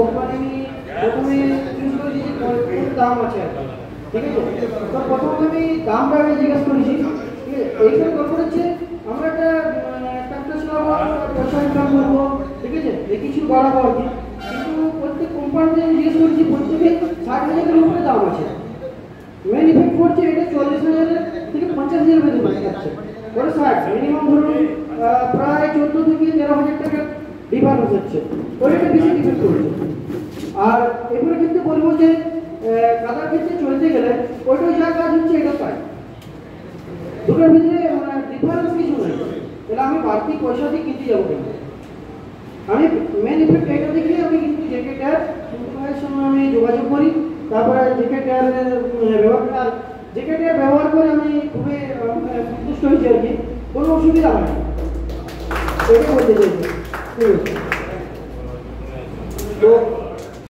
প্রথমে দাম আছে, ঠিক আছে। তো প্রথমে আমি দামটা জিজ্ঞেস করেছি, ঠিক আছে। এইখানে গল্প হচ্ছে আমরা একটা পয়সা ইনকাম করবো, ঠিক আছে, এই কিছু বাড়াবো আর কি। কিন্তু প্রত্যেক কোম্পানিতে আমি জিজ্ঞেস করেছি প্রত্যেকে 60,000-এর উপরে দাম আছে। মেন ইফেক্ট করছে এটা 40,000 থেকে 50,000 বেতন যাচ্ছে, ওটা 60 মিনিমাম ধরুন প্রায় 14 থেকে 13,000 টাকা ডিফারেন্স হচ্ছে, ওইটা বেশি ডিফেক্ট করছে। আর এরপরে কিন্তু বলবো যে কাদার ক্ষেত্রে চলতে গেলে ওইটা যা কাজ হচ্ছে এটা পাই, দুটোর ভিতরে ডিফারেন্স কিছু নেই। তাহলে আমি বাড়তি পয়সা দিয়ে কিনতে যাবো কেন? আমি মেন ইফেক্ট এটা দেখে আমি কিন্তু জ্যাকেটের সঙ্গে আমি যোগাযোগ করি, তারপরে জ্যাকেটের ব্যবহার জ্যাকেটের ব্যবহার করে আমি খুবই সন্তুষ্ট হয়েছি আর কি, কোনো অসুবিধা হয় না, এটা বলতে চাইছি। ঠিক আছে, তো